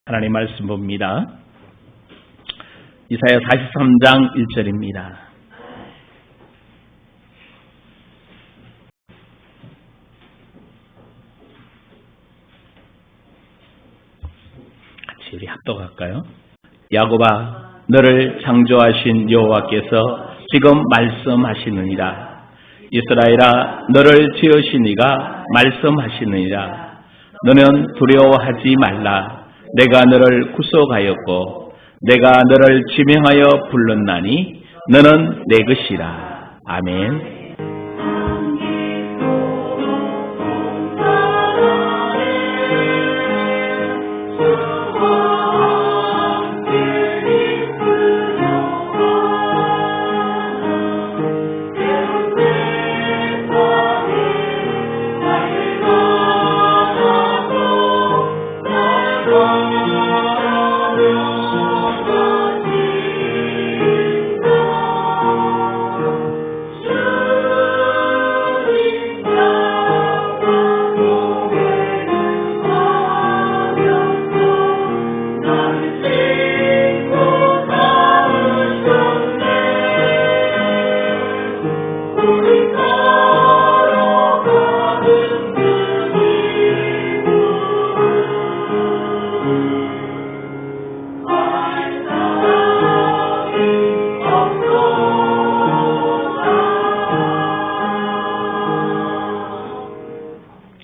하나님 말씀 봅니다. 이사야 43장 1절입니다. 같이 우리 합독할까요? 야곱아, 너를 창조하신 여호와께서 지금 말씀하시느니라. 이스라엘아, 너를 지으신 이가 말씀하시느니라. 너는 두려워하지 말라. 내가 너를 구속하였고 내가 너를 지명하여 불렀나니 너는 내 것이라. 아멘.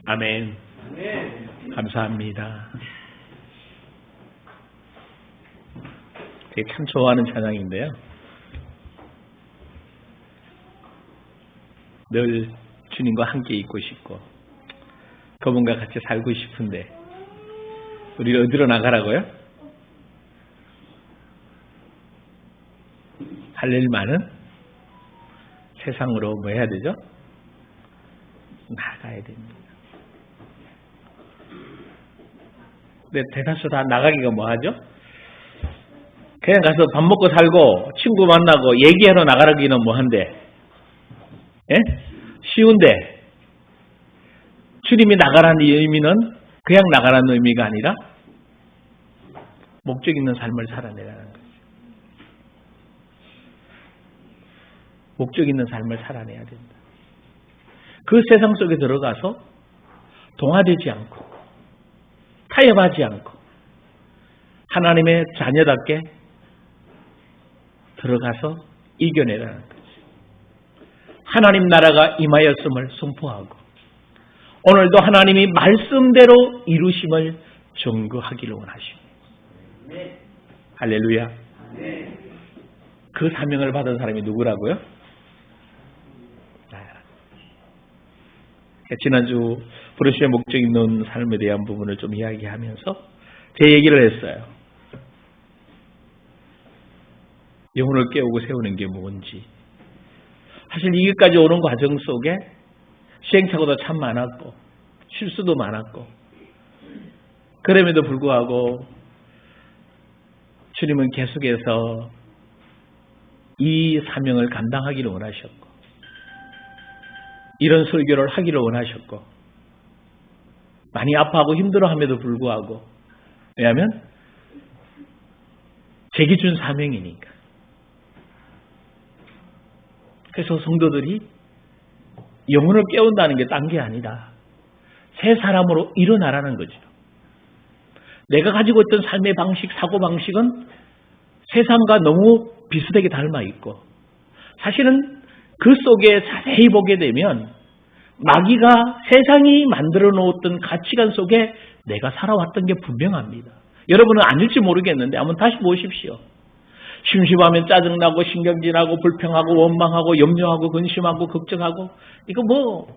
아멘. 감사합니다. 되게 참 좋아하는 찬양인데요. 늘 주님과 함께 있고 싶고 그분과 같이 살고 싶은데 우리를 어디로 나가라고요? 할 일 많은 세상으로 뭐 해야 되죠? 나가야 됩니다. 근데 대다수 다 나가기가 뭐 하죠? 그냥 가서 밥 먹고 살고 친구 만나고 얘기하러 나가기는 뭐 한데? 예? 쉬운데 주님이 나가라는 의미는 그냥 나가라는 의미가 아니라 목적 있는 삶을 살아내라는 거죠. 목적 있는 삶을 살아내야 된다. 그 세상 속에 들어가서 동화되지 않고 타협하지 않고 하나님의 자녀답게 들어가서 이겨내라는 거죠. 하나님 나라가 임하였음을 선포하고 오늘도 하나님이 말씀대로 이루심을 증거하기를 원하십니다. 할렐루야. 그 사명을 받은 사람이 누구라고요? 지난주 브루시의 목적 있는 삶에 대한 부분을 좀 이야기하면서 제 얘기를 했어요. 영혼을 깨우고 세우는 게 뭔지. 사실 이기까지 오는 과정 속에 시행착오도 참 많았고 실수도 많았고 그럼에도 불구하고 주님은 계속해서 이 사명을 감당하기를 원하셨고 이런 설교를 하기를 원하셨고 많이 아파하고 힘들어함에도 불구하고 왜냐하면 제게 준 사명이니까. 그래서 성도들이 영혼을 깨운다는 게 딴 게 아니다. 새 사람으로 일어나라는 거죠. 내가 가지고 있던 삶의 방식, 사고방식은 세상과 너무 비슷하게 닮아 있고 사실은 그 속에 자세히 보게 되면 마귀가 세상이 만들어 놓았던 가치관 속에 내가 살아왔던 게 분명합니다. 여러분은 아닐지 모르겠는데 한번 다시 보십시오. 심심하면 짜증나고 신경질하고 불평하고 원망하고 염려하고 근심하고 걱정하고 이거 뭐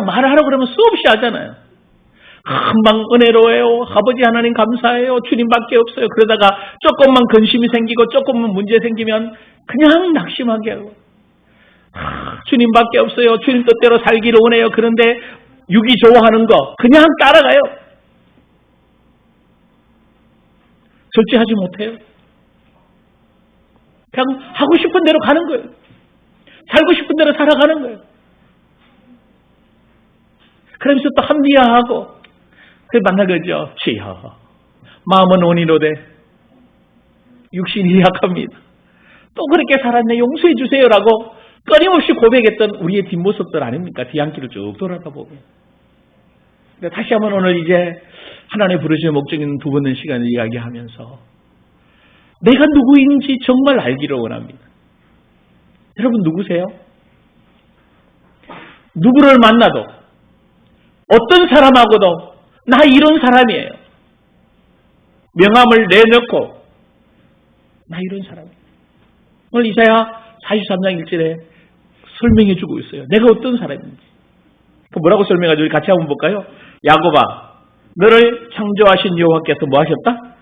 말하라고 그러면 수없이 하잖아요. 금방 은혜로워요. 아버지 하나님 감사해요. 주님밖에 없어요. 그러다가 조금만 근심이 생기고 조금만 문제 생기면 그냥 낙심하게 하고 주님밖에 없어요. 주님 뜻대로 살기를 원해요. 그런데 육이 좋아하는 거 그냥 따라가요. 절제하지 못해요. 그냥 하고 싶은 대로 가는 거예요. 살고 싶은 대로 살아가는 거예요. 그러면서 또 합리화하고 그 만나 그러죠. 주여 마음은 원이로되 육신이 약합니다. 또 그렇게 살았네, 용서해 주세요라고 끊임없이 고백했던 우리의 뒷모습들 아닙니까? 뒤안길을 쭉 돌아다 보면. 다시 한번 오늘 이제 하나님의 부르심의 목적 있는 두 번의 시간을 이야기하면서 내가 누구인지 정말 알기를 원합니다. 여러분 누구세요? 누구를 만나도 어떤 사람하고도 나 이런 사람이에요. 명함을 내놓고 나 이런 사람이에요. 오늘 이사야 43장 1절에 설명해 주고 있어요. 내가 어떤 사람인지. 뭐라고 설명하죠? 우리 같이 한번 볼까요? 야곱아, 너를 창조하신 여호와께서 뭐 하셨다?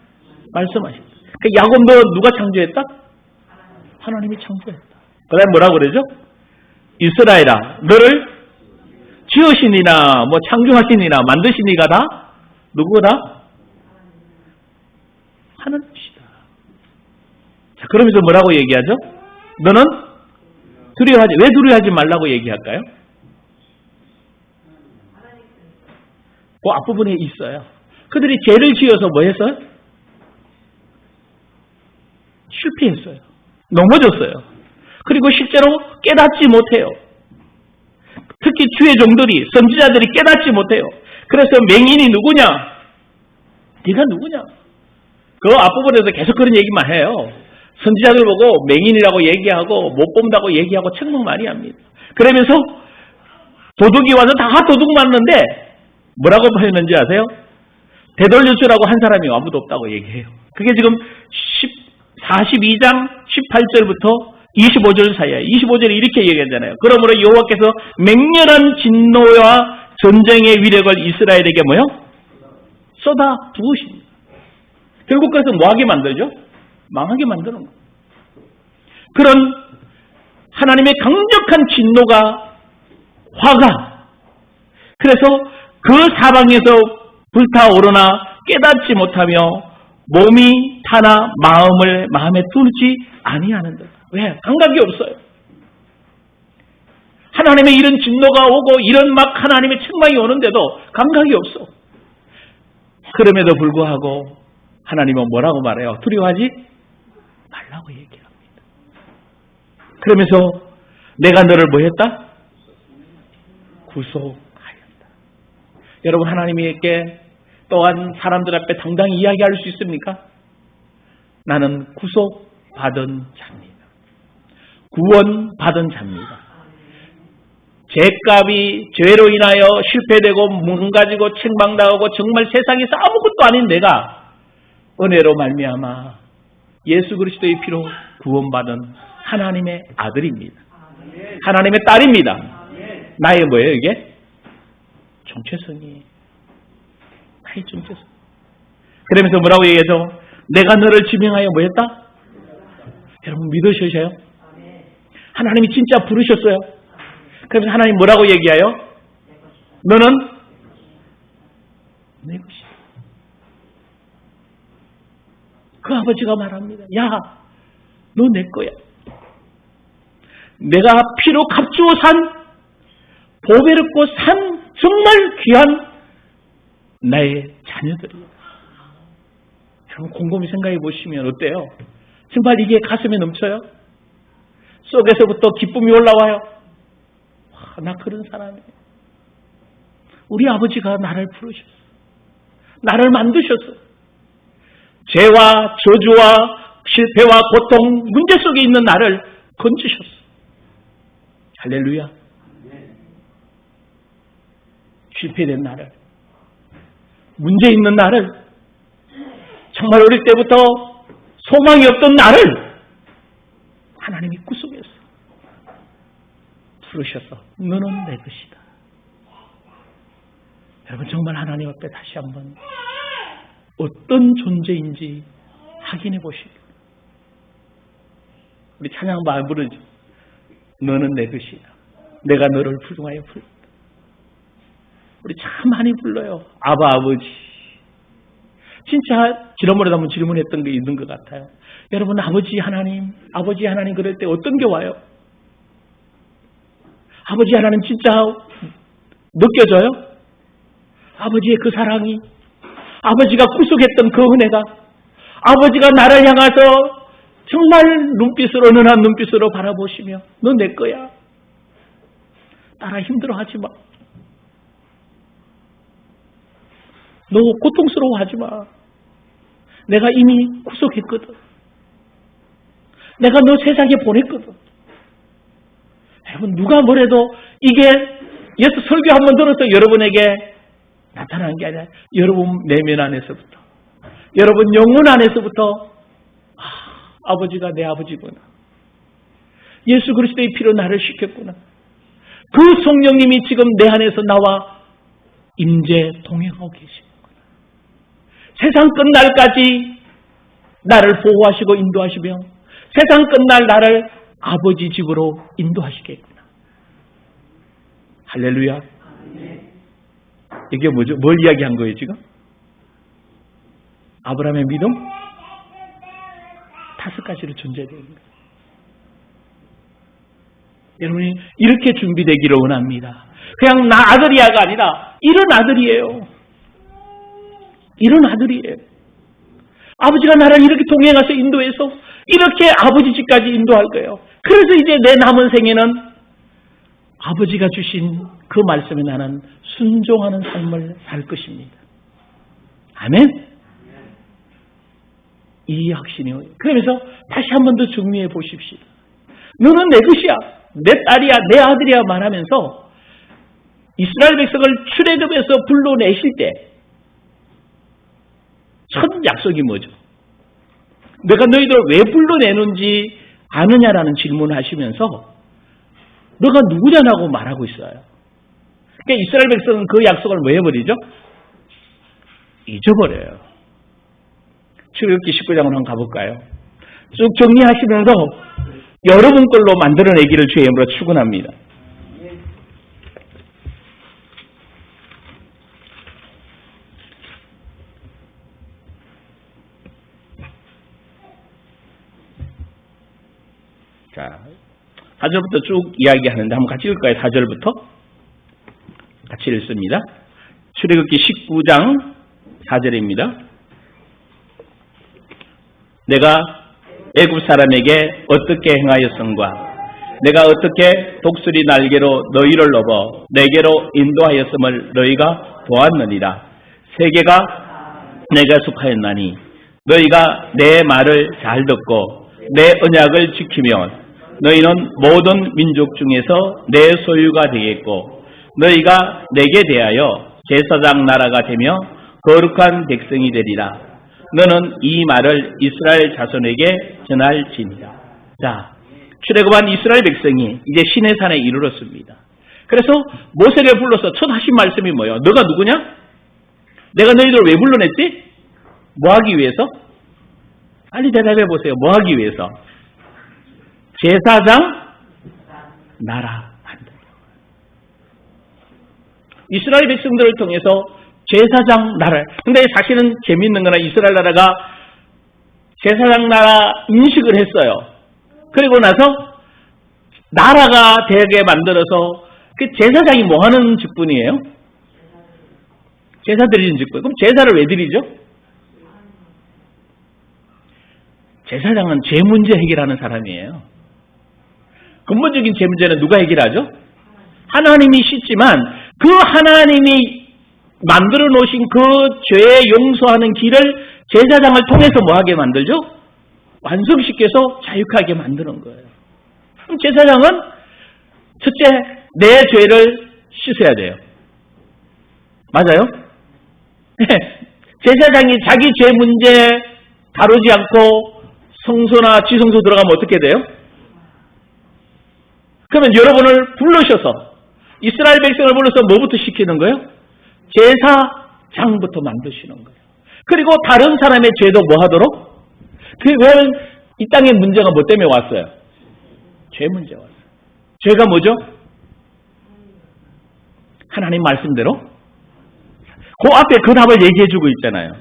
말씀하셨다. 야곱 너 누가 창조했다? 하나님이 창조했다. 그 다음에 뭐라고 그러죠? 이스라엘아, 너를 지으시니나 뭐 창조하시니나 만드시니가 다 누구다? 하나님이시다. 자, 그러면서 뭐라고 얘기하죠? 너는 두려워하지, 왜 두려워하지 말라고 얘기할까요? 그 앞부분에 있어요. 그들이 죄를 지어서 뭐 했어요? 실패했어요. 넘어졌어요. 그리고 실제로 깨닫지 못해요. 특히 주의 종들이, 선지자들이 깨닫지 못해요. 그래서 맹인이 누구냐? 네가 누구냐? 그 앞부분에서 계속 그런 얘기만 해요. 선지자들 보고 맹인이라고 얘기하고 못 본다고 얘기하고 책망 많이 합니다. 그러면서 도둑이 와서 다 도둑 맞는데 뭐라고 표현했는지 아세요? 되돌려주라고 한 사람이 아무도 없다고 얘기해요. 그게 지금 42장 18절부터 25절 사이에 25절에 이렇게 얘기하잖아요. 그러므로 여호와께서 맹렬한 진노와 전쟁의 위력을 이스라엘에게 뭐요? 쏟아 부으십니다. 결국 그것은 뭐하게 만들죠? 망하게 만드는 거예요. 그런 하나님의 강력한 진노가 화가, 그래서 그 사방에서 불타오르나 깨닫지 못하며 몸이 타나 마음에 두지 아니하는다. 왜? 감각이 없어요. 하나님의 이런 진노가 오고 이런 막 하나님의 책망이 오는데도 감각이 없어. 그럼에도 불구하고 하나님은 뭐라고 말해요? 두려워하지 말라고 얘기합니다. 그러면서 내가 너를 뭐 했다? 구속하였다. 여러분 하나님께 또한 사람들 앞에 당당히 이야기할 수 있습니까? 나는 구속받은 자입니다. 구원받은 자입니다. 죄값이 죄로 인하여 실패되고 망가지고 책망당하고 정말 세상에서 아무것도 아닌 내가 은혜로 말미암아 예수 그리스도의 피로 구원받은 하나님의 아들입니다. 하나님의 딸입니다. 나의 뭐예요 이게? 정체성이 나의 정체성. 그러면서 뭐라고 얘기해서 내가 너를 지명하여 뭐 했다? 여러분 믿으셔요? 하나님이 진짜 부르셨어요. 그래서 하나님 뭐라고 얘기해요? 너는 내 것이다. 그 아버지가 말합니다. 야, 너 내 거야. 내가 피로 값주어 산, 보배롭고 산 정말 귀한 나의 자녀들이에요. 여러분 곰곰이 생각해 보시면 어때요? 정말 이게 가슴에 넘쳐요? 속에서부터 기쁨이 올라와요. 와, 나 그런 사람이에요. 우리 아버지가 나를 부르셨어. 나를 만드셨어. 죄와 저주와 실패와 고통, 문제 속에 있는 나를 건지셨어. 할렐루야. 실패된 나를, 문제 있는 나를, 정말 어릴 때부터 소망이 없던 나를 하나님이 구속했어. 부르셔서 너는 내 것이다. 여러분 정말 하나님 앞에 다시 한번 어떤 존재인지 확인해 보시고 우리 찬양 많이 부르죠. 너는 내 것이다. 내가 너를 부정하여 부른다. 우리 참 많이 불러요. 아바 아버지. 진짜 지난번에도 한번 질문했던 게 있는 것 같아요. 여러분 아버지 하나님 그럴 때 어떤 게 와요? 아버지 하나님 진짜 느껴져요? 아버지의 그 사랑이, 아버지가 구속했던 그 은혜가 아버지가 나를 향해서 정말 눈빛으로 은은한 눈빛으로 바라보시며 너 내 거야. 따라 힘들어하지 마. 너 고통스러워하지 마. 내가 이미 구속했거든. 내가 너 세상에 보냈거든. 여러분 누가 뭐래도 이게 예수 설교 한번 들어서 여러분에게 나타나는 게 아니라 여러분 내면 안에서부터 여러분 영혼 안에서부터 아버지가 내 아버지구나. 예수 그리스도의 피로 나를 씻겼구나. 그 성령님이 지금 내 안에서 나와 임재 동행하고 계시는구나. 세상 끝날까지 나를 보호하시고 인도하시며 세상 끝날 나를 아버지 집으로 인도하시겠구나. 할렐루야. 이게 뭐죠? 뭘 이야기한 거예요 지금? 아브라함의 믿음? 5가지로 존재되는 거예요. 여러분이 이렇게 준비되기를 원합니다. 그냥 나 아들이야가 아니라 이런 아들이에요. 이런 아들이에요. 아버지가 나를 이렇게 동행해서 인도해서 이렇게 아버지 집까지 인도할 거예요. 그래서 이제 내 남은 생에는 아버지가 주신 그 말씀에 나는 순종하는 삶을 살 것입니다. 아멘? 이 확신이요. 그러면서 다시 한 번 더 정리해 보십시오. 너는 내 것이야. 내 딸이야. 내 아들이야 말하면서 이스라엘 백성을 출애굽에서 불러내실 때 첫 약속이 뭐죠? 내가 너희들을 왜 불러내는지 아느냐라는 질문을 하시면서 너가 누구냐라고 말하고 있어요. 그러니까 이스라엘 백성은 그 약속을 왜 해버리죠? 잊어버려요. 출애굽기 19장으로 한번 가볼까요? 쭉 정리하시면서 여러분 걸로 만들어내기를 주의 이름으로 축원합니다. 자, 4절부터 쭉 이야기하는데 한번 같이 읽을까요? 4절부터 같이 읽습니다. 출애굽기 19장 4절입니다. 내가 애굽 사람에게 어떻게 행하였음과 내가 어떻게 독수리 날개로 너희를 넘어 내게로 인도하였음을 너희가 보았느니라. 세계가 내가 속하였나니 너희가 내 말을 잘 듣고 내 언약을 지키면 너희는 모든 민족 중에서 내 소유가 되겠고 너희가 내게 대하여 제사장 나라가 되며 거룩한 백성이 되리라. 너는 이 말을 이스라엘 자손에게 전할지니라. 자, 출애굽한 이스라엘 백성이 이제 시내 산에 이르렀습니다. 그래서 모세를 불러서 첫 하신 말씀이 뭐예요? 너가 누구냐? 내가 너희들을 왜 불러냈지? 뭐 하기 위해서? 빨리 대답해 보세요. 뭐 하기 위해서? 제사장 나라 만들려고. 이스라엘 백성들을 통해서 제사장 나라. 근데 사실은 재밌는 거는 이스라엘 나라가 제사장 나라 인식을 했어요. 그리고 나서 나라가 되게 만들어서 그 제사장이 뭐 하는 직분이에요? 제사 드리는 직분. 그럼 제사를 왜 드리죠? 제사장은 죄 문제 해결하는 사람이에요. 근본적인 죄 문제는 누가 해결하죠? 하나님이 씻지만 그 하나님이 만들어 놓으신 그 죄 용서하는 길을 제사장을 통해서 뭐하게 만들죠? 완성시켜서 자유하게 만드는 거예요. 그럼 제사장은 첫째 내 죄를 씻어야 돼요. 맞아요? 제사장이 자기 죄 문제 다루지 않고 성소나 지성소 들어가면 어떻게 돼요? 그러면 여러분을 불러셔서 이스라엘 백성을 불러서 뭐부터 시키는 거예요? 제사장부터 만드시는 거예요. 그리고 다른 사람의 죄도 뭐 하도록? 왜냐하면 이 땅에 문제가 뭐 때문에 왔어요? 죄 문제 왔어요. 죄가 뭐죠? 하나님 말씀대로 그 앞에 그 답을 얘기해주고 있잖아요.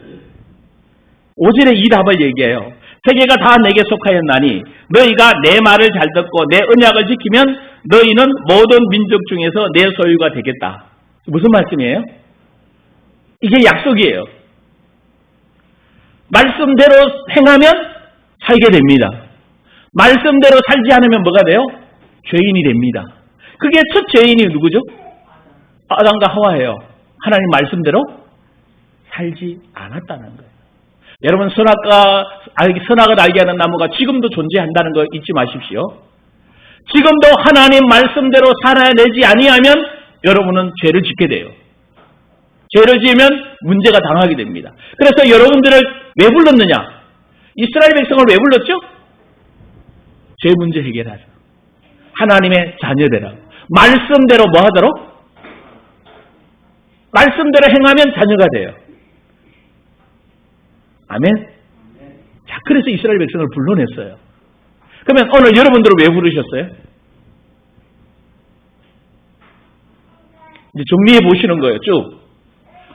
5절에 이 답을 얘기해요. 세계가 다 내게 속하였나니 너희가 내 말을 잘 듣고 내 언약을 지키면 너희는 모든 민족 중에서 내 소유가 되겠다. 무슨 말씀이에요? 이게 약속이에요. 말씀대로 행하면 살게 됩니다. 말씀대로 살지 않으면 뭐가 돼요? 죄인이 됩니다. 그게 첫 죄인이 누구죠? 아담과 하와예요. 하나님 말씀대로 살지 않았다는 거예요. 여러분, 선악을 알게 하는 나무가 지금도 존재한다는 거 잊지 마십시오. 지금도 하나님 말씀대로 살아내지 아니하면 여러분은 죄를 짓게 돼요. 죄를 지으면 문제가 당하게 됩니다. 그래서 여러분들을 왜 불렀느냐? 이스라엘 백성을 왜 불렀죠? 죄 문제 해결하자. 하나님의 자녀되라. 말씀대로 뭐 하도록? 말씀대로 행하면 자녀가 돼요. 아멘? 자, 그래서 이스라엘 백성을 불러냈어요. 그러면 오늘 여러분들을 왜 부르셨어요? 이제 정리해 보시는 거예요, 쭉.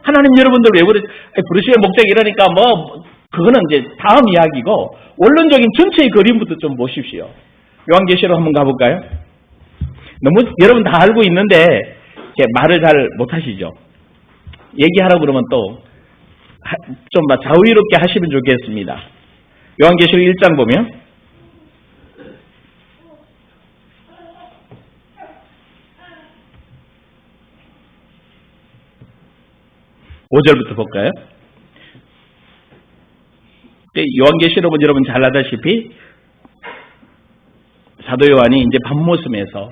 하나님 여러분들 왜 부르시는 목적이 이러니까 그거는 이제 다음 이야기고, 원론적인 전체의 그림부터 좀 보십시오. 요한계시록 한번 가볼까요? 너무 여러분 다 알고 있는데 말을 잘 못하시죠. 얘기하라고 그러면 또 좀 자유롭게 하시면 좋겠습니다. 요한계시록 1장 보면 5절부터 볼까요? 요한계시록은 여러분 잘 아다시피 사도 요한이 이제 밤모섬에서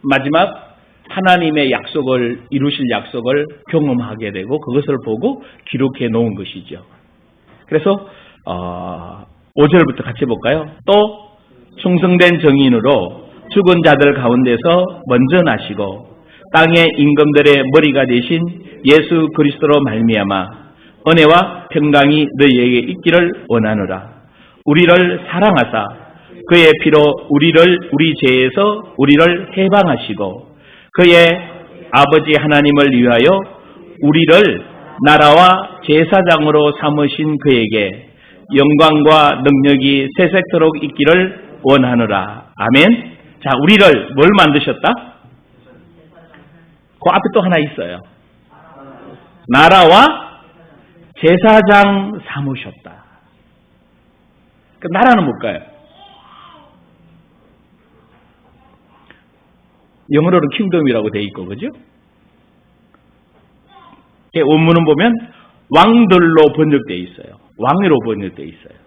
마지막 하나님의 약속을 이루실 약속을 경험하게 되고 그것을 보고 기록해 놓은 것이죠. 그래서 5절부터 같이 볼까요? 또 충성된 정인으로 죽은 자들 가운데서 먼저 나시고 땅의 임금들의 머리가 되신 예수 그리스도로 말미암아 은혜와 평강이 너희에게 있기를 원하노라. 우리를 사랑하사 그의 피로 우리 죄에서 우리를 해방하시고 그의 아버지 하나님을 위하여 우리를 나라와 제사장으로 삼으신 그에게 영광과 능력이 세세토록 있기를 원하노라. 아멘. 자, 우리를 뭘 만드셨다? 그 앞에 또 하나 있어요. 나라와 제사장 삼으셨다. 그 나라는 뭘까요? 영어로는 킹덤이라고 되어 있고, 그죠? 원문은 보면 왕들로 번역되어 있어요. 왕으로 번역되어 있어요.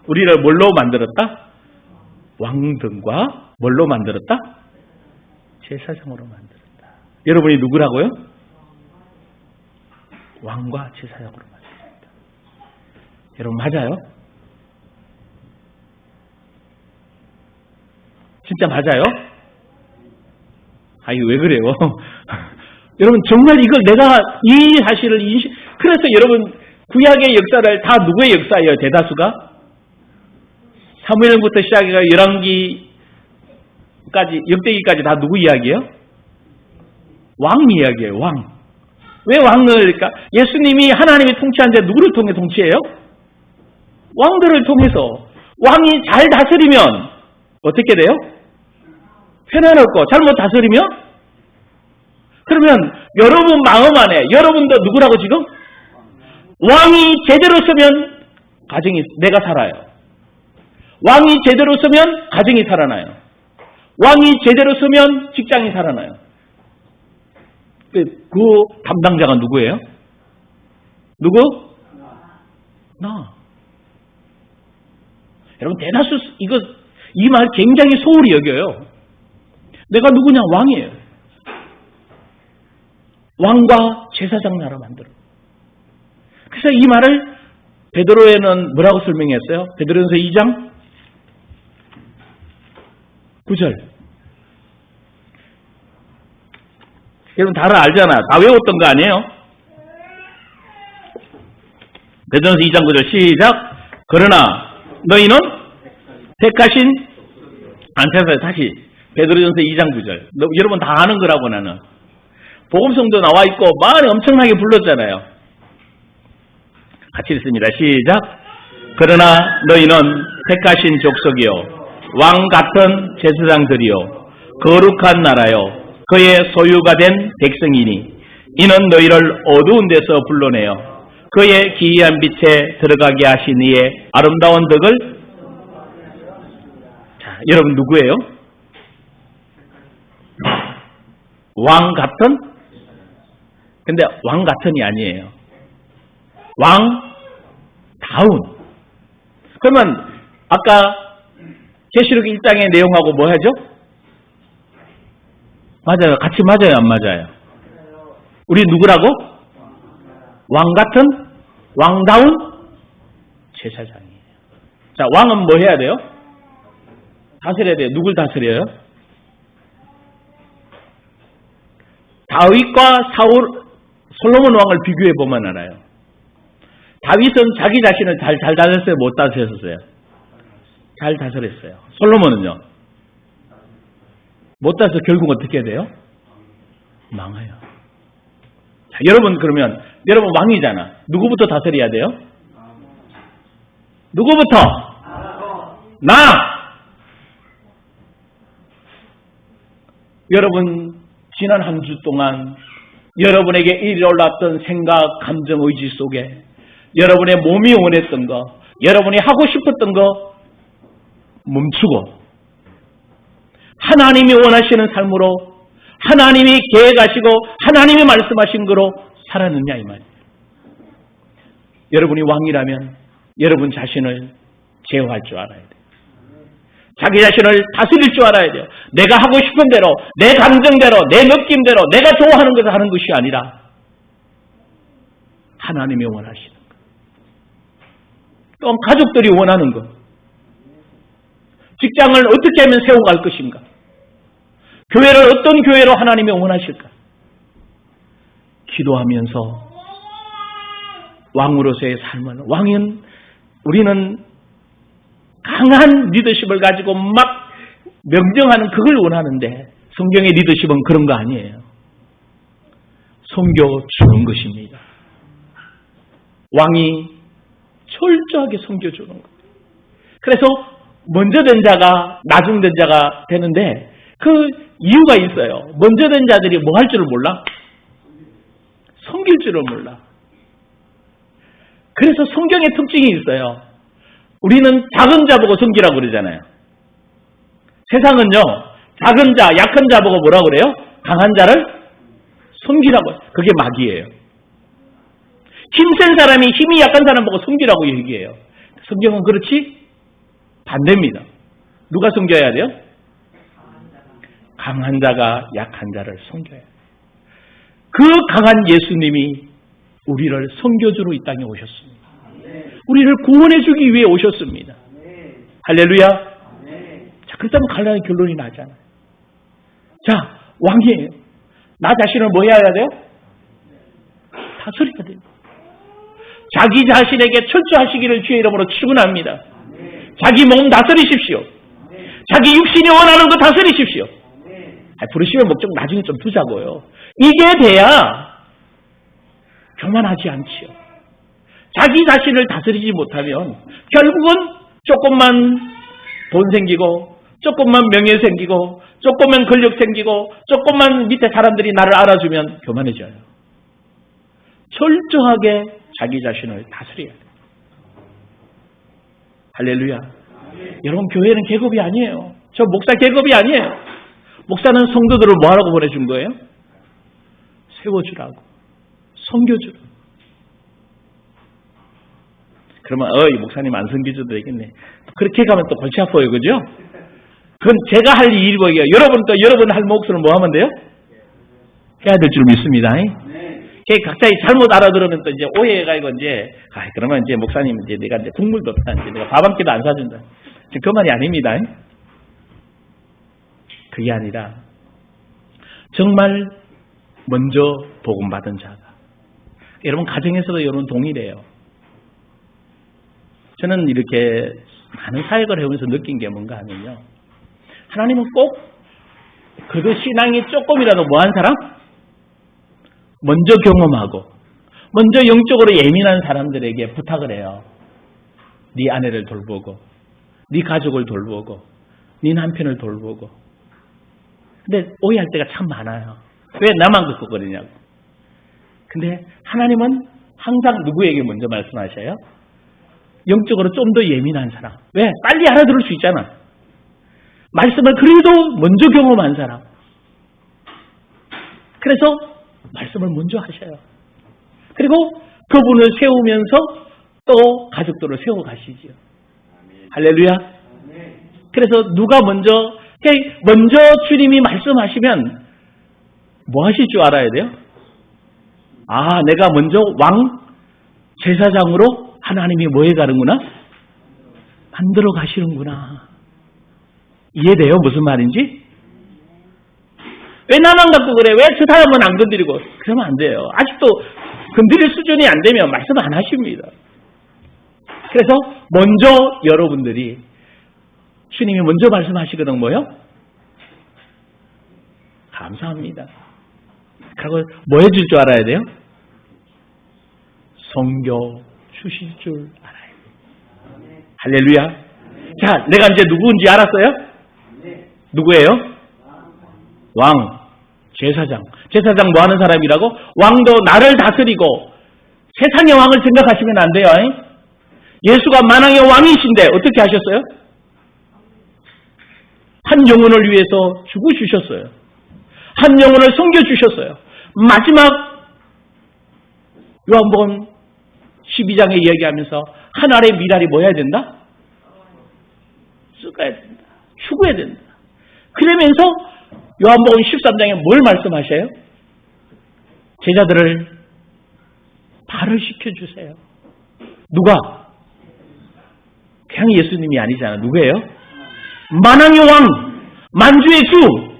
우리를 뭘로 만들었다? 왕등과 뭘로 만들었다? 제사장으로 만들었다. 여러분이 누구라고요? 왕과 제사장으로 만들었다. 여러분 맞아요? 진짜 맞아요? 아니 왜 그래요? 여러분 정말 이걸 내가 이 사실을 그래서 여러분 구약의 역사를 다 누구의 역사예요? 대다수가? 사무엘부터 시작해서 열왕기까지 역대기까지 다 누구 이야기예요? 왕 이야기예요. 왕. 왜 왕을 그러니까 예수님이 하나님이 통치한 자 누구를 통해 통치해요? 왕들을 통해서. 왕이 잘 다스리면 어떻게 돼요? 편안하고 잘못 다스리면 그러면 여러분 마음 안에 여러분도 누구라고 지금? 왕이 제대로 쓰면 가정이 내가 살아요. 왕이 제대로 쓰면 가정이 살아나요. 왕이 제대로 쓰면 직장이 살아나요. 그 담당자가 누구예요? 누구? 나. 여러분 대다수 이 말 굉장히 소홀히 여겨요. 내가 누구냐? 왕이에요. 왕과 제사장 나라 만들어. 그래서 이 말을 베드로에는 뭐라고 설명했어요? 베드로전서 2장 9절. 여러분 다 알잖아. 다 외웠던 거 아니에요? 베드로전서 2장 9절 시작. 그러나 너희는 택하신 안테서 다시 베드로전서 2장 9절. 여러분 다 아는 거라고 나는. 복음성도 나와 있고 말이 엄청나게 불렀잖아요. 같이 읽습니다. 시작. 그러나 너희는 택하신 족속이요 왕 같은 제사장들이요 거룩한 나라요 그의 소유가 된 백성이니 이는 너희를 어두운 데서 불러내어 그의 기이한 빛에 들어가게 하신 이의 아름다운 덕을. 자, 여러분 누구예요? 왕 같은? 근데 왕 같은이 아니에요. 왕다운. 그러면 아까 계시록 1장의 내용하고 뭐 하죠? 맞아요. 같이 맞아요, 안 맞아요? 우리 누구라고? 왕 같은? 왕다운? 제사장이에요. 자, 왕은 뭐 해야 돼요? 다스려야 돼요. 누굴 다스려요? 다윗과 솔로몬 왕을 비교해 보면 알아요. 다윗은 자기 자신을 잘 다스렸어요? 못 다스렸어요? 잘 다스렸어요. 솔로몬은요? 못 다스려 결국 어떻게 돼요? 망해요. 자, 여러분 그러면 여러분 왕이잖아. 누구부터 다스려야 돼요? 누구부터? 나! 여러분 지난 한 주 동안 여러분에게 일어났던 생각, 감정, 의지 속에 여러분의 몸이 원했던 거, 여러분이 하고 싶었던 거 멈추고 하나님이 원하시는 삶으로 하나님이 계획하시고 하나님이 말씀하신 거로 살았느냐 이 말이에요. 여러분이 왕이라면 여러분 자신을 제어할 줄 알아야 돼요. 자기 자신을 다스릴 줄 알아야 돼요. 내가 하고 싶은 대로, 내 감정대로, 내 느낌대로, 내가 좋아하는 것을 하는 것이 아니라 하나님이 원하시는 것. 또 가족들이 원하는 것. 직장을 어떻게 하면 세워갈 것인가? 교회를 어떤 교회로 하나님이 원하실까? 기도하면서 왕으로서의 삶을, 왕은 우리는 강한 리더십을 가지고 막 명령하는 그걸 원하는데 성경의 리더십은 그런 거 아니에요. 섬겨주는 것입니다. 왕이 철저하게 섬겨주는 것. 그래서 먼저 된 자가 나중 된 자가 되는데 그 이유가 있어요. 먼저 된 자들이 뭐 할 줄을 몰라? 섬길 줄을 몰라. 그래서 성경의 특징이 있어요. 우리는 작은 자 보고 섬기라고 그러잖아요. 세상은요, 작은 자, 약한 자 보고 뭐라고 그래요? 강한 자를 섬기라고 해요. 그게 마귀예요. 힘센 사람이 힘이 약한 사람 보고 섬기라고 얘기해요. 성경은 그렇지? 반대입니다. 누가 섬겨야 돼요? 강한 자가 약한 자를 섬겨야 돼요. 그 강한 예수님이 우리를 섬겨주러 이 땅에 오셨습니다. 우리를 구원해 주기 위해 오셨습니다. 할렐루야. 자, 그렇다면 갈라의 결론이 나잖아요. 자, 왕이에요. 나 자신을 뭐 해야 돼요? 다스려야 돼요. 자기 자신에게 철저하시기를 주의 이름으로 축원합니다. 자기 몸 다스리십시오. 자기 육신이 원하는 거 다스리십시오. 부르시면 목적 나중에 좀 두자고요. 이게 돼야 교만하지 않지요. 자기 자신을 다스리지 못하면 결국은 조금만 돈 생기고 조금만 명예 생기고 조금만 권력 생기고 조금만 밑에 사람들이 나를 알아주면 교만해져요. 철저하게 자기 자신을 다스려야 돼요. 할렐루야. 여러분 교회는 계급이 아니에요. 저 목사 계급이 아니에요. 목사는 성도들을 뭐하라고 보내준 거예요? 세워주라고. 섬겨주라고. 그러면 목사님 안 섬겨줘도 되겠네. 그렇게 가면 또 골치 아파요. 그죠? 그건 제가 할 일이 뭐예요? 여러분 할 몫을 뭐 하면 돼요? 해야 될 줄 믿습니다. 각자 잘못 알아들으면 또 이제 오해가 이제 그러면 이제 목사님 이제 내가 이제 국물도 없다. 이제 내가 밥 한 끼도 안 사준다. 지금 그 말이 아닙니다. 그게 아니라 정말 먼저 복음 받은 자가. 여러분 가정에서도 여러분 동일해요. 저는 이렇게 많은 사역을 해오면서 느낀 게 뭔가 하면요. 하나님은 꼭 그도 신앙이 조금이라도 뭐한 사람? 먼저 경험하고 먼저 영적으로 예민한 사람들에게 부탁을 해요. 네 아내를 돌보고 네 가족을 돌보고 네 남편을 돌보고. 근데 오해할 때가 참 많아요. 왜 나만 그거거리냐고. 근데 하나님은 항상 누구에게 먼저 말씀하셔요? 영적으로 좀 더 예민한 사람. 왜? 빨리 알아들을 수 있잖아. 말씀을 그래도 먼저 경험한 사람. 그래서 말씀을 먼저 하셔요. 그리고 그분을 세우면서 또 가족들을 세워가시지요. 할렐루야. 그래서 누가 먼저 주님이 말씀하시면 뭐 하실 줄 알아야 돼요? 아, 내가 먼저 왕 제사장으로 하나님이 뭐 해가는구나? 만들어 가시는구나. 이해돼요? 무슨 말인지? 왜 나만 갖고 그래? 왜 저 사람은 안 건드리고? 그러면 안 돼요. 아직도 건드릴 수준이 안 되면 말씀 안 하십니다. 그래서 먼저 여러분들이 주님이 먼저 말씀하시거든 뭐요? 감사합니다. 그리고 뭐 해줄 줄 알아야 돼요? 섬겨 주실 줄 알아야 돼요. 할렐루야. 자, 내가 이제 누구인지 알았어요? 누구예요? 왕, 제사장. 제사장 뭐 하는 사람이라고? 왕도 나를 다스리고 세상의 왕을 생각하시면 안 돼요. 예수가 만왕의 왕이신데 어떻게 하셨어요? 한 영혼을 위해서 죽으주셨어요. 한 영혼을 섬겨주셨어요. 마지막 요한복음 12장에 이야기하면서 한 알의 미랄이 뭐 해야 된다? 썩어야 된다. 죽어야 된다. 그러면서 요한복음 13장에 뭘 말씀하셔요? 제자들을 발을 씻겨주세요. 누가? 그냥 예수님이 아니잖아. 누구예요? 만왕의 왕, 만주의 주,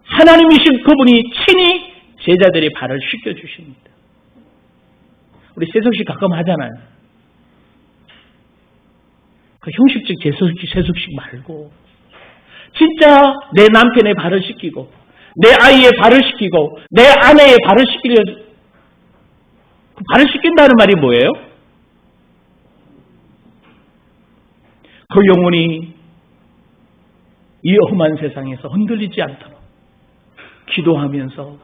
하나님이신 그분이 친히 제자들의 발을 씻겨주십니다. 우리 세속식 가끔 하잖아요. 그 형식적 세속식 말고 진짜 내 남편의 발을 씻기고 내 아이의 발을 씻기고 내 아내의 발을 씻기려 그 발을 씻긴다는 말이 뭐예요? 그 영혼이 이 험한 세상에서 흔들리지 않도록 기도하면서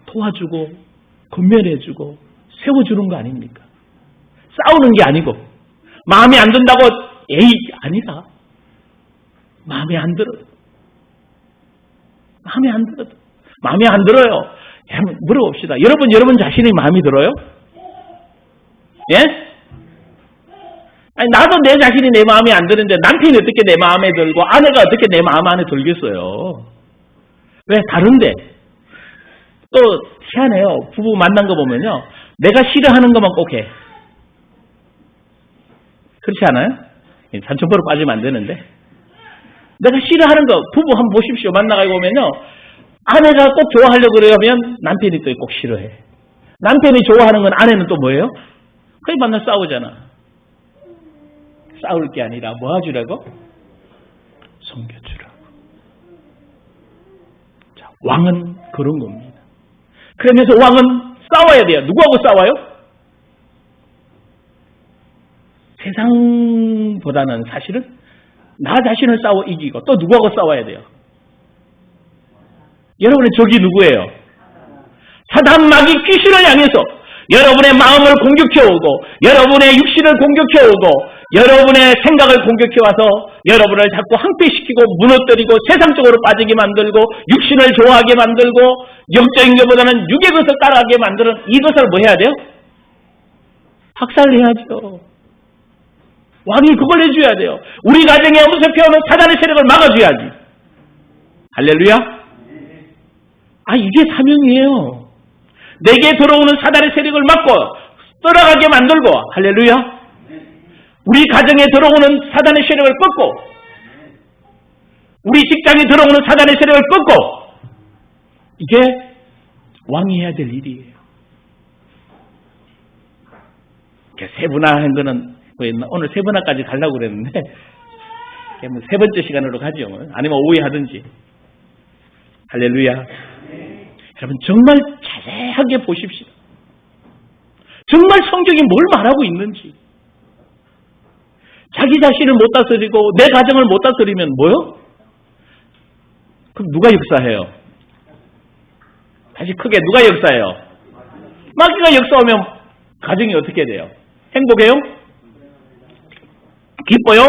도와주고 건면해주고 세워주는 거 아닙니까? 싸우는 게 아니고 마음에 안 든다고 에이 아니다. 마음에 안 들어요. 마음에 안 들어요. 마음에 안 들어요. 물어봅시다. 여러분 자신이 마음에 들어요? 예? 아니, 나도 내 자신이 내 마음에 안 드는데 남편이 어떻게 내 마음에 들고 아내가 어떻게 내 마음 안에 들겠어요? 왜? 다른데. 또 희한해요. 부부 만난 거 보면요. 내가 싫어하는 것만 꼭 해. 그렇지 않아요? 산천포로 빠지면 안 되는데. 내가 싫어하는 거 부부 한번 보십시오. 만나가지고 보면요. 아내가 꼭 좋아하려고 그러면 남편이 또 꼭 싫어해. 남편이 좋아하는 건 아내는 또 뭐예요? 그게 만나 싸우잖아. 싸울 게 아니라 뭐 해주라고? 섬겨주라고. 자, 왕은 그런 겁니다. 그러면서 왕은 싸워야 돼요. 누구하고 싸워요? 세상보다는 사실은 나 자신을 싸워 이기고 또 누구하고 싸워야 돼요? 여러분의 적이 누구예요? 사단 마귀 귀신을 향해서 여러분의 마음을 공격해오고 여러분의 육신을 공격해오고 여러분의 생각을 공격해와서 여러분을 자꾸 항폐시키고 무너뜨리고 세상적으로 빠지게 만들고 육신을 좋아하게 만들고 영적인 것보다는 육의 것을 따라가게 만드는 이것을 뭐 해야 돼요? 학살해야죠. 왕이 그걸 해줘야 돼요. 우리 가정에 엄습해오는 사단의 세력을 막아줘야지. 할렐루야. 아, 이게 사명이에요. 내게 들어오는 사단의 세력을 막고 떠나가게 만들고, 할렐루야. 우리 가정에 들어오는 사단의 세력을 끊고 우리 직장에 들어오는 사단의 세력을 끊고 이게 왕이 해야 될 일이에요. 세분화한 거는 오늘 세분화까지 가려고 그랬는데 세 번째 시간으로 가죠. 아니면 오후에 하든지. 할렐루야. 여러분 정말 자세하게 보십시오. 정말 성경이 뭘 말하고 있는지. 자기 자신을 못 다스리고 내 가정을 못 다스리면 뭐요? 그럼 누가 역사해요? 다시 크게 누가 역사해요? 마귀가 역사하면 가정이 어떻게 돼요? 행복해요? 기뻐요?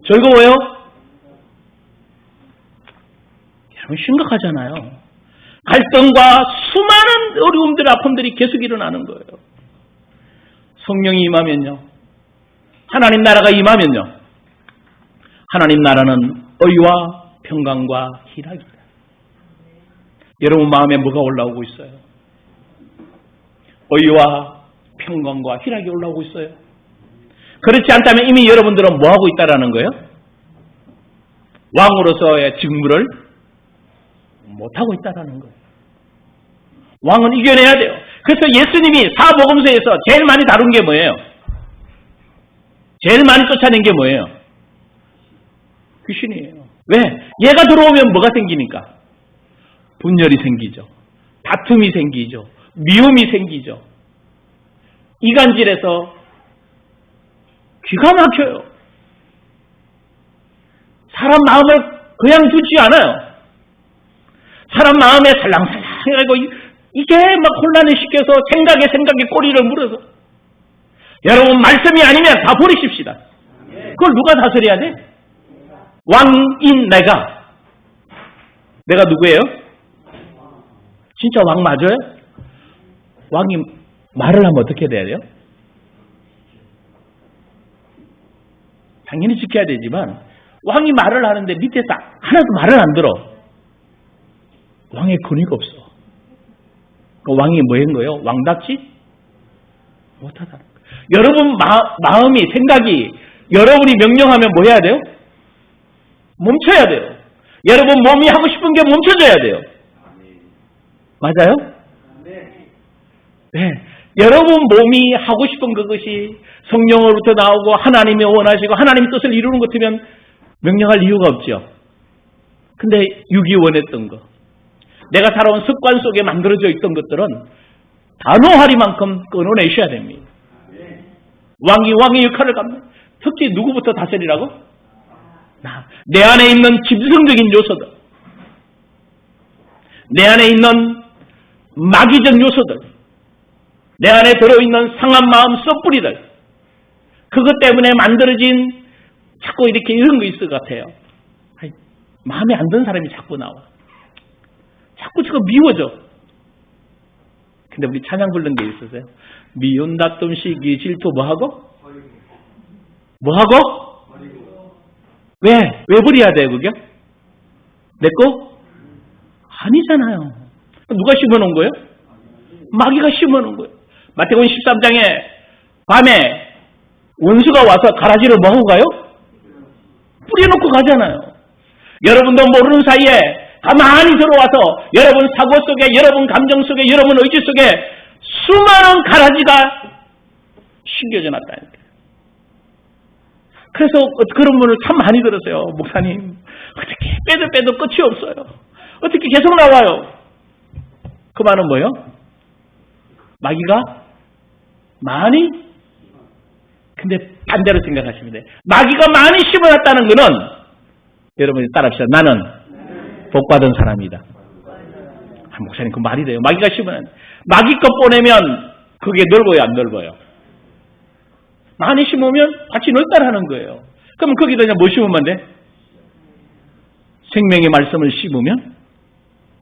즐거워요? 여러분 심각하잖아요. 갈등과 수많은 어려움들, 아픔들이 계속 일어나는 거예요. 성령이 임하면요, 하나님 나라가 임하면요, 하나님 나라는 의와 평강과 희락이다. 여러분 마음에 뭐가 올라오고 있어요? 의와 평강과 희락이 올라오고 있어요. 그렇지 않다면 이미 여러분들은 뭐하고 있다라는 거예요? 왕으로서의 직무를 못하고 있다라는 거예요. 왕은 이겨내야 돼요. 그래서 예수님이 사복음서에서 제일 많이 다룬 게 뭐예요? 제일 많이 쫓아낸 게 뭐예요? 귀신이에요. 왜? 얘가 들어오면 뭐가 생기니까? 분열이 생기죠. 다툼이 생기죠. 미움이 생기죠. 이간질에서 기가 막혀요. 사람 마음을 그냥 두지 않아요. 사람 마음에 살랑살랑해가지고 이게 막 혼란을 시켜서 생각에 꼬리를 물어서, 여러분 말씀이 아니면 다 버리십시다. 그걸 누가 다스려야 돼? 왕인 내가 누구예요? 진짜 왕 맞아요? 왕이 말을 하면 어떻게 돼야 돼요? 당연히 지켜야 되지만 왕이 말을 하는데 밑에서 하나도 말을 안 들어. 왕의 권위가 없어. 왕이 뭐인 거예요? 왕답지 못하다는 거예요. 여러분 마음이, 생각이 여러분이 명령하면 뭐 해야 돼요? 멈춰야 돼요. 여러분 몸이 하고 싶은 게 멈춰져야 돼요. 맞아요? 네. 여러분 몸이 하고 싶은 그것이 성령으로부터 나오고 하나님이 원하시고 하나님의 뜻을 이루는 것 같으면 명령할 이유가 없죠. 근데 육이 원했던 거, 내가 살아온 습관 속에 만들어져 있던 것들은 단호하리만큼 끊어내셔야 됩니다. 왕의 역할을 갑니다. 특히 누구부터 다스리라고? 내 안에 있는 짐승적인 요소들, 내 안에 있는 마귀적 요소들, 내 안에 들어있는 상한 마음 썩뿌리들, 그것 때문에 만들어진 자꾸 이렇게 이런 거 있을 것 같아요. 마음에 안 드는 사람이 자꾸 나와. 자꾸 저거 미워져. 근데 우리 찬양 부른 게 있었어요. 미운, 다툼, 시기, 질투 뭐하고? 뭐하고? 왜 버려야 돼요 그게? 내 거? 아니잖아요. 누가 심어놓은 거예요? 마귀가 심어놓은 거예요. 마태복음 13장에 밤에 원수가 와서 가라지를 뭐하고 가요? 뿌려놓고 가잖아요. 여러분도 모르는 사이에 가만히 들어와서 여러분 사고 속에, 여러분 감정 속에, 여러분 의지 속에 수많은 가라지가 심겨져 놨다니까요. 그래서 그런 분을 참 많이 들었어요. 목사님, 어떻게 빼도 끝이 없어요. 어떻게 계속 나와요? 그 말은 뭐예요? 마귀가 많이? 근데 반대로 생각하시면 돼요. 마귀가 많이 심어놨다는 것은, 여러분이 따라합시다. 나는 복받은 사람이다. 목사님 그 말이 돼요. 마귀가 심어놨. 마귀 것 보내면 그게 넓어요, 안 넓어요? 많이 심으면 같이 넓다라는 거예요. 그러면 거기다 그냥 뭐 심으면 돼? 생명의 말씀을 심으면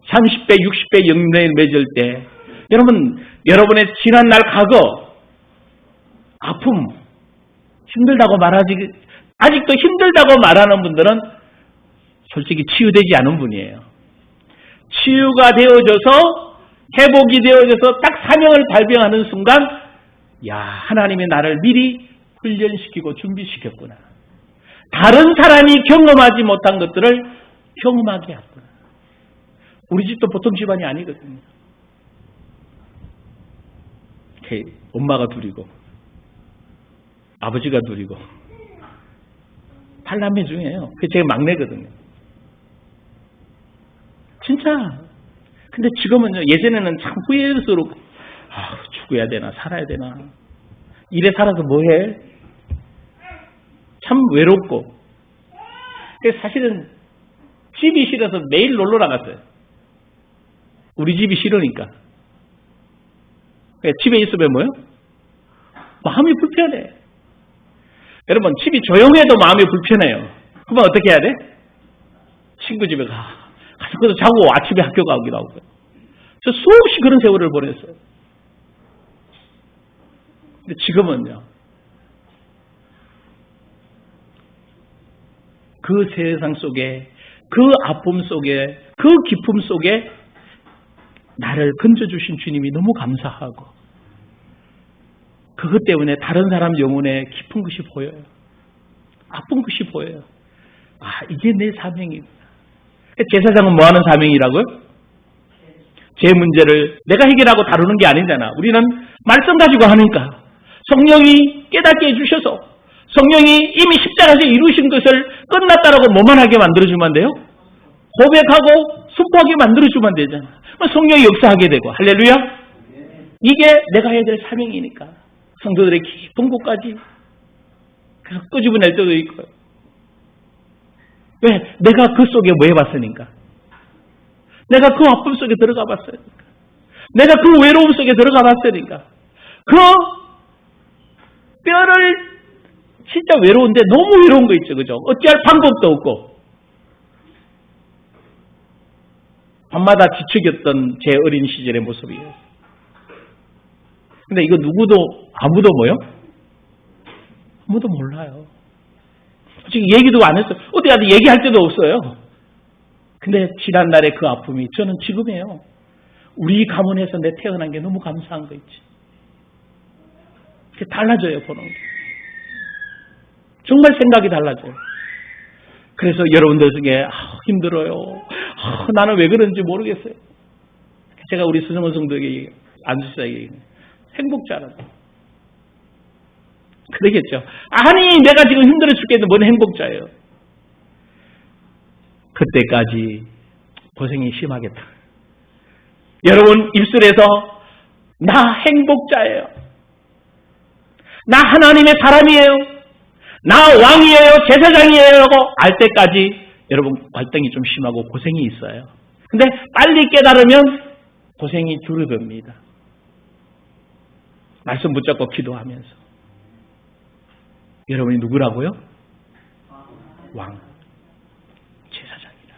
30배, 60배 영내를 맺을 때 여러분의 지난날 과거 아픔 힘들다고 말하지, 아직도 힘들다고 말하는 분들은 솔직히 치유되지 않은 분이에요. 치유가 되어져서 회복이 되어져서 딱 사명을 발병하는 순간, 야, 하나님이 나를 미리 훈련시키고 준비시켰구나. 다른 사람이 경험하지 못한 것들을 경험하게 했구나. 우리 집도 보통 집안이 아니거든요. 엄마가 둘이고 아버지가 둘이고 8남매 중에요. 그게 제가 막내거든요. 진짜. 근데 지금은, 예전에는 참 후회스럽고, 죽어야 되나 살아야 되나, 이래 살아서 뭐해? 참 외롭고. 사실은 집이 싫어서 매일 놀러 나갔어요. 우리 집이 싫으니까. 집에 있으면 뭐요? 마음이 불편해. 여러분, 집이 조용해도 마음이 불편해요. 그러면 어떻게 해야 돼? 친구 집에 가서 거기서 자고 아침에 학교 가기도 하고. 저 수없이 그런 세월을 보냈어요. 근데 지금은요, 그 세상 속에, 그 아픔 속에, 그 기쁨 속에 나를 건져주신 주님이 너무 감사하고, 그것 때문에 다른 사람 영혼에 깊은 것이 보여요. 아픈 것이 보여요. 아, 이게 내 사명이구나. 제사장은 뭐 하는 사명이라고요? 제 문제를 내가 해결하고 다루는 게 아니잖아. 우리는 말씀 가지고 하니까 성령이 깨닫게 해주셔서 성령이 이미 십자가에서 이루신 것을 끝났다라고 뭐만 하게 만들어주면 돼요? 고백하고 선포하게 만들어주면 되잖아. 성령이 역사하게 되고. 할렐루야. 이게 내가 해야 될 사명이니까 성도들의 깊은 곳까지 그래서 끄집어낼 때도 있고요. 왜? 내가 그 속에 뭐 해봤으니까. 내가 그 아픔 속에 들어가 봤으니까. 내가 그 외로움 속에 들어가 봤으니까. 그 뼈를 진짜 외로운데 너무 외로운 거 있죠. 그죠? 어찌할 방법도 없고. 밤마다 지치겠던 제 어린 시절의 모습이에요. 근데 이거 아무도 뭐요? 아무도 몰라요. 지금 얘기도 안 했어요. 어디 가서 얘기할 데도 없어요. 근데 지난날의 그 아픔이 저는 지금이에요. 우리 가문에서 내 태어난 게 너무 감사한 거 있지. 달라져요, 보는 게. 정말 생각이 달라져요. 그래서 여러분들 중에 힘들어요. 나는 왜 그런지 모르겠어요. 제가 우리 수정원 성도에게 안수사에게 행복자라고. 그러겠죠. 아니 내가 지금 힘들어 죽겠는데 뭔 행복자예요. 그때까지 고생이 심하겠다. 여러분 입술에서 나 행복자예요. 나 하나님의 사람이에요. 나 왕이에요. 제사장이에요. 라고 알 때까지 여러분 갈등이 좀 심하고 고생이 있어요. 근데 빨리 깨달으면 고생이 줄어듭니다. 말씀 붙잡고 기도하면서. 여러분이 누구라고요? 왕. 제사장이라.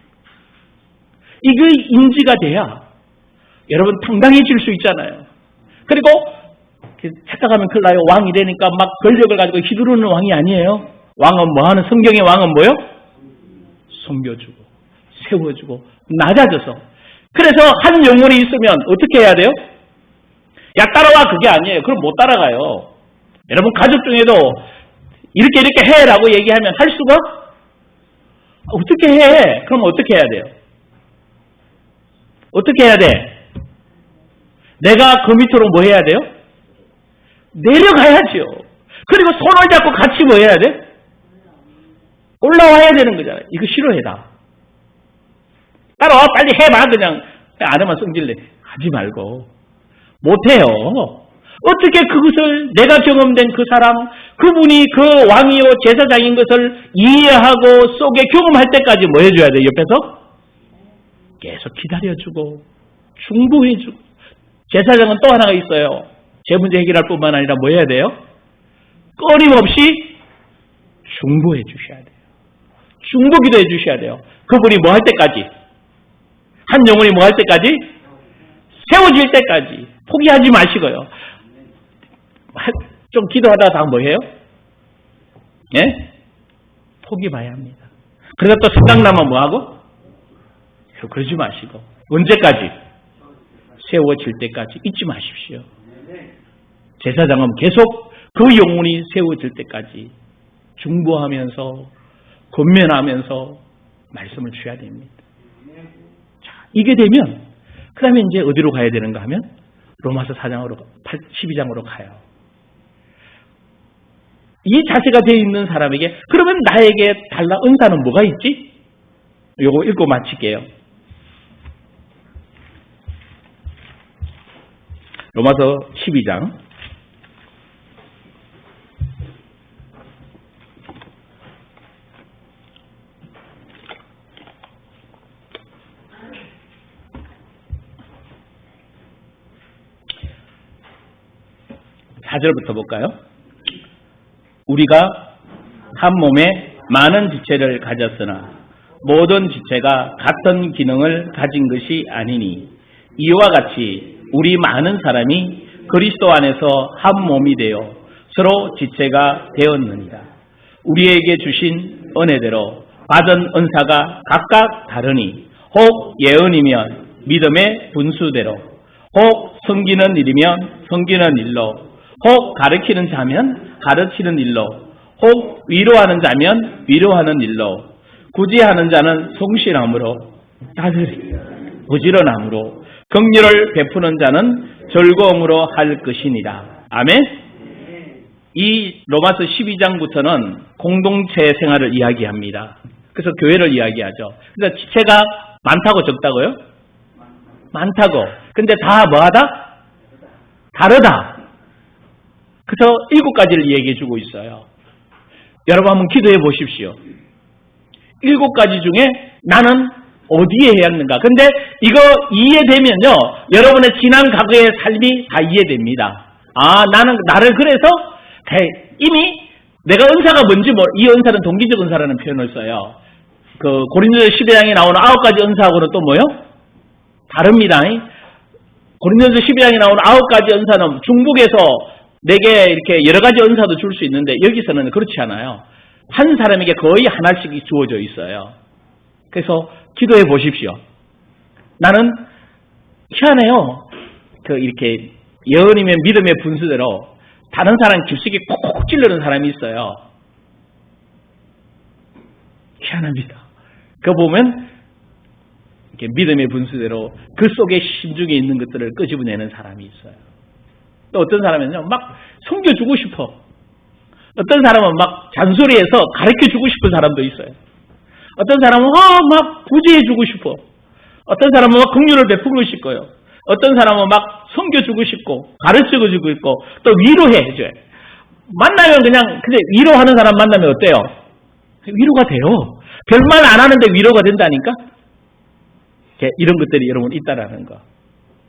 이게 인지가 돼야 여러분 당당해질 수 있잖아요. 그리고 착각하면 큰일 나요. 왕이 되니까 막 권력을 가지고 휘두르는 왕이 아니에요. 왕은 뭐하는, 성경의 왕은 뭐요? 섬겨주고 세워주고 낮아져서. 그래서 한 영혼이 있으면 어떻게 해야 돼요? 야 따라와, 그게 아니에요. 그럼 못 따라가요. 여러분 가족 중에도 이렇게 해라고 얘기하면 할 수가? 어떻게 해? 그럼 어떻게 해야 돼요? 어떻게 해야 돼? 내가 그 밑으로 뭐 해야 돼요? 내려가야죠. 그리고 손을 잡고 같이 뭐 해야 돼? 올라와야 되는 거잖아요. 이거 싫어해라. 따라와, 빨리 해봐. 그냥 안 하면 성질내. 하지 말고. 못해요. 어떻게 그것을 내가 경험된 그 사람, 그분이 그 왕이요 제사장인 것을 이해하고 속에 경험할 때까지 뭐 해줘야 돼요? 옆에서? 계속 기다려주고 중보해주고. 제사장은 또 하나가 있어요. 제 문제 해결할 뿐만 아니라 뭐 해야 돼요? 끊임없이 중보해 주셔야 돼요. 중보기도 해 주셔야 돼요. 그분이 뭐 할 때까지? 한 영혼이 뭐 할 때까지? 세워질 때까지. 포기하지 마시고요. 좀 기도하다가 다 뭐 해요? 예? 포기 봐야 합니다. 그러다 또 생각나면 뭐 하고? 그러지 마시고. 언제까지? 세워질 때까지 잊지 마십시오. 제사장은 계속 그 영혼이 세워질 때까지 중보하면서 권면하면서 말씀을 주셔야 됩니다. 자, 이게 되면 그 다음에 이제 어디로 가야 되는가 하면 로마서 4장으로 12장으로 가요. 이 자세가 되어 있는 사람에게 그러면 나에게 달라 은사는 뭐가 있지? 요거 읽고 마칠게요. 로마서 12장 1 4절부터 볼까요? 우리가 한 몸에 많은 지체를 가졌으나 모든 지체가 같은 기능을 가진 것이 아니니 이와 같이 우리 많은 사람이 그리스도 안에서 한 몸이 되어 서로 지체가 되었느니라. 우리에게 주신 은혜대로 받은 은사가 각각 다르니 혹 예언이면 믿음의 분수대로, 혹 섬기는 일이면 섬기는 일로, 혹 가르치는 자면 가르치는 일로, 혹 위로하는 자면 위로하는 일로, 구제하는 자는 성실함으로, 다스리 부지런함으로, 긍휼을 베푸는 자는 즐거움으로 할 것이니라. 아멘. 이 로마서 12장부터는 공동체 생활을 이야기합니다. 그래서 교회를 이야기하죠. 그래서 지체가 많다고 적다고요? 많다고. 근데 다 뭐하다? 다르다. 그래서 7가지를 얘기해 주고 있어요. 여러분 한번 기도해 보십시오. 7가지 중에 나는 어디에 해야 하는가? 근데 이거 이해되면요, 여러분의 지난 과거의 삶이 다 이해됩니다. 나는 나를 그래서 이미 내가 은사가 뭔지 이 은사는 동기적 은사라는 표현을 써요. 그 고린도서 12장에 나오는 9가지 은사하고는 또 뭐요? 다릅니다. 고린도서 12장에 나오는 9가지 은사는 중국에서 내게 이렇게 여러 가지 은사도 줄 수 있는데 여기서는 그렇지 않아요. 한 사람에게 거의 하나씩 주어져 있어요. 그래서 기도해 보십시오. 나는 희한해요. 이렇게 예언이면 믿음의 분수대로 다른 사람 깊숙이 콕콕 찔르는 사람이 있어요. 희한합니다. 그거 보면 이렇게 믿음의 분수대로 그 속에 심중에 있는 것들을 끄집어내는 사람이 있어요. 또 어떤 사람은요, 막 섬겨주고 싶어. 어떤 사람은 막 잔소리해서 가르쳐주고 싶은 사람도 있어요. 어떤 사람은 막 구제해주고 싶어. 어떤 사람은 막 긍휼을 베푸고 싶고요. 어떤 사람은 막 섬겨주고 싶고 가르쳐주고 있고 또 위로해줘요. 만나면 그냥 위로하는 사람 만나면 어때요? 위로가 돼요. 별말 안 하는데 위로가 된다니까? 이런 것들이 여러분 있다라는 거.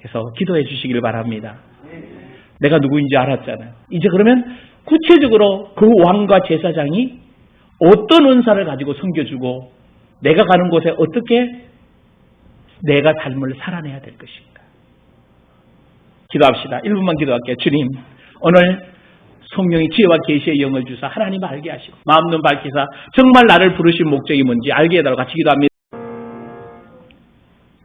그래서 기도해 주시기를 바랍니다. 내가 누구인지 알았잖아요. 이제 그러면 구체적으로 그 왕과 제사장이 어떤 은사를 가지고 섬겨주고 내가 가는 곳에 어떻게 내가 삶을 살아내야 될 것인가. 기도합시다. 1분만 기도할게요. 주님, 오늘 성령이 지혜와 계시의 영을 주사 하나님 알게 하시고 마음 눈 밝히사 정말 나를 부르신 목적이 뭔지 알게 해달라고 같이 기도합니다.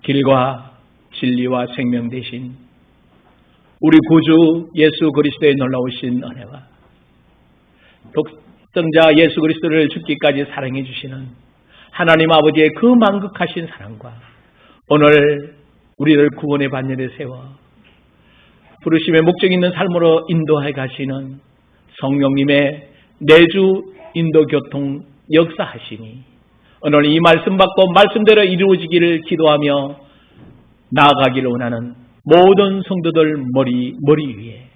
길과 진리와 생명 되신 우리 구주 예수 그리스도의 놀라우신 은혜와 독생자 예수 그리스도를 죽기까지 사랑해 주시는 하나님 아버지의 그 만극하신 사랑과 오늘 우리를 구원의 반열에 세워 부르심의 목적 있는 삶으로 인도해 가시는 성령님의 내주 인도교통 역사하시니 오늘 이 말씀 받고 말씀대로 이루어지기를 기도하며 나아가기를 원하는 모든 성도들 머리 위에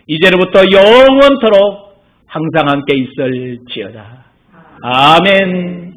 이제로부터 영원토록 항상 함께 있을지어다. 아멘.